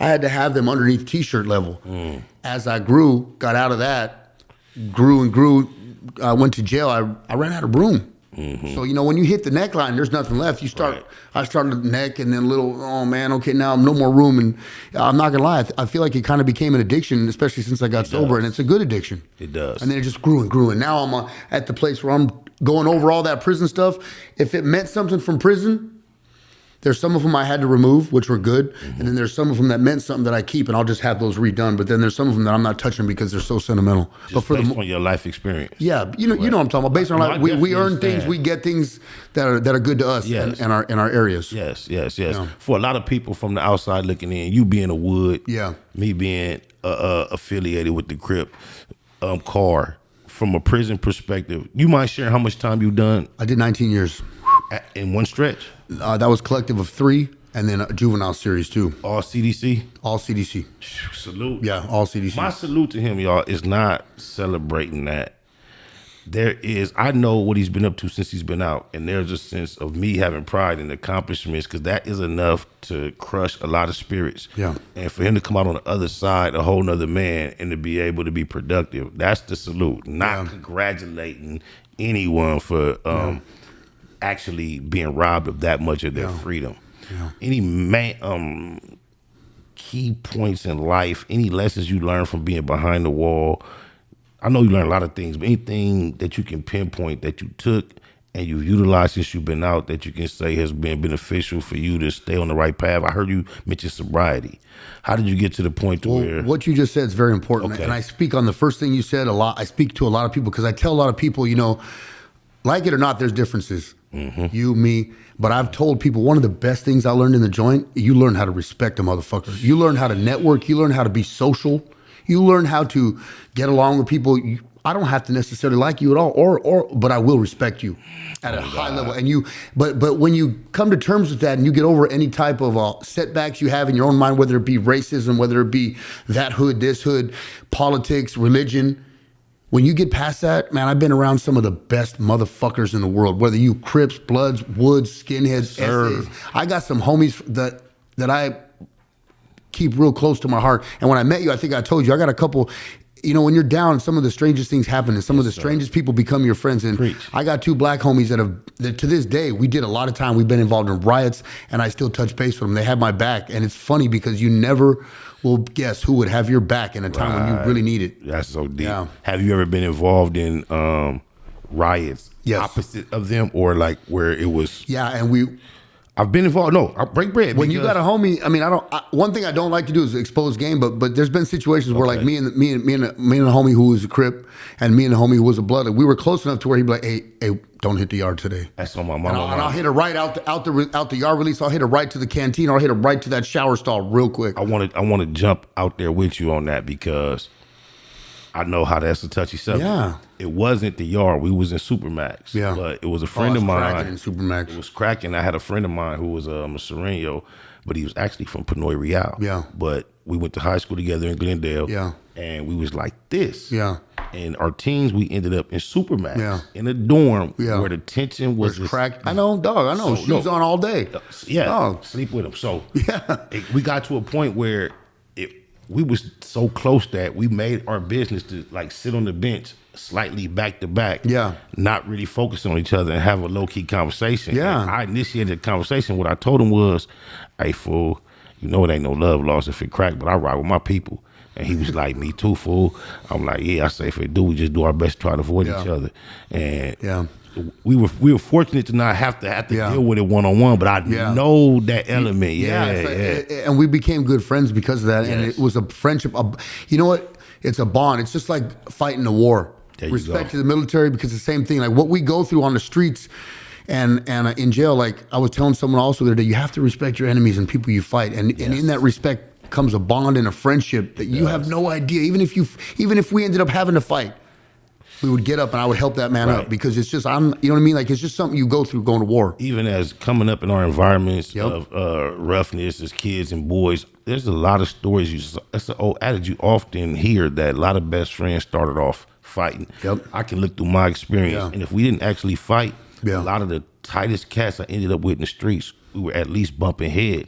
I had to have them underneath t-shirt level. As I grew, got out of that, grew and grew, I went to jail, I ran out of room. So, you know, when you hit the neckline, there's nothing left. You start, I started at the neck and then little, oh man, okay, now I'm no more room. And I'm not gonna lie, I feel like it kind of became an addiction, especially since I got sober, and it's a good addiction. It does. And then it just grew and grew. And now I'm at the place where I'm going over all that prison stuff. If it meant something from prison, there's some of them I had to remove, which were good. And then there's some of them that meant something that I keep, and I'll just have those redone. But then there's some of them that I'm not touching because they're so sentimental. Just but for based on your life experience. Yeah, you know what I'm talking about. Based on life, we earn things, we get things that are good to us and our areas. Yes. For a lot of people from the outside looking in, you being a Wood, me being affiliated with the Crip, car, from a prison perspective, you mind sharing how much time you've done? I did 19 years. In one stretch? That was collective of 3, and then a juvenile series too. All CDC? All CDC. Salute. Yeah, all CDC. My salute to him, y'all, is not celebrating that. I know what he's been up to since he's been out, and there's a sense of me having pride in accomplishments, because that is enough to crush a lot of spirits. Yeah. And for him to come out on the other side, a whole nother man, and to be able to be productive, that's the salute. Not congratulating anyone for actually being robbed of that much of their freedom. Any key points in life, any lessons you learned from being behind the wall? I know you learned a lot of things, but anything that you can pinpoint that you took and you've utilized since you've been out that you can say has been beneficial for you to stay on the right path? I heard you mention sobriety. How did you get to the point to where... What you just said is very important. And I speak on the first thing you said a lot. I speak to a lot of people because I tell a lot of people, you know, like it or not, there's differences. You, me. But I've told people one of the best things I learned in the joint, you learn how to respect a motherfucker. You learn how to network. You learn how to be social. You learn how to get along with people. I don't have to necessarily like you at all, but I will respect you at a high level. And but when you come to terms with that and you get over any type of setbacks you have in your own mind, whether it be racism, whether it be that hood, this hood, politics, religion, when you get past that, man, I've been around some of the best motherfuckers in the world, whether you Crips, Bloods, Woods, Skinheads, essays. I got some homies that I keep real close to my heart. And when I met you, I think I told you, I got a couple, you know, when you're down, some of the strangest things happen and some of the strangest people become your friends. And I got 2 black homies that to this day, we did a lot of time. We've been involved in riots and I still touch base with them. They have my back. And it's funny because you never will guess who would have your back in a time when you really need it. That's so deep. Have you ever been involved in riots opposite of them, or like where it was? And I've been involved. No, I break bread. When you got a homie, I mean, one thing I don't like to do is expose game, but there's been situations where like me and a homie who was a Crip and me and a homie who was a Blood, we were close enough to where he'd be like, hey, don't hit the yard today. That's on my mama. And I'll hit it right out the yard release. I'll hit it right to the canteen, or I'll hit it right to that shower stall real quick. I want to jump out there with you on that because I know how that's a touchy subject. Yeah. It wasn't the yard. We was in Supermax. Yeah. But it was a friend of mine. Cracking in Supermax. It was cracking. I had a friend of mine who was a Sereno, but he was actually from Pinoy Real. Yeah. But we went to high school together in Glendale. Yeah. And we was like this. Yeah. And our teens, we ended up in Supermax in a dorm where the tension was cracked. I know, dog. I know. Shoes on all day. Yeah. Dog. Sleep with him. So we got to a point where we was so close that we made our business to like sit on the bench slightly back to back. Yeah. Not really focus on each other and have a low key conversation. Yeah. And I initiated the conversation. What I told him was, hey fool, you know it ain't no love lost if it crack, but I ride with my people. And he was like, me too, fool. I'm like, yeah, I say if it do, we just do our best to try to avoid each other. And we were fortunate to not have to deal with it one-on-one, but I know that element. And we became good friends because of that. And it was a friendship. You know what? It's a bond. It's just like fighting a war. Respect to the military, because it's the same thing. Like what we go through on the streets and in jail, like I was telling someone also the other day, you have to respect your enemies and people you fight. And in that respect comes a bond and a friendship that you have no idea. Even if we ended up having to fight, we would get up and I would help that man up, because it's just, you know what I mean? Like, it's just something you go through going to war. Even as coming up in our environments of roughness as kids and boys, there's a lot of stories. That's the old adage you often hear, that a lot of best friends started off fighting. I can look through my experience, and if we didn't actually fight, a lot of the tightest cats I ended up with in the streets, we were at least bumping heads.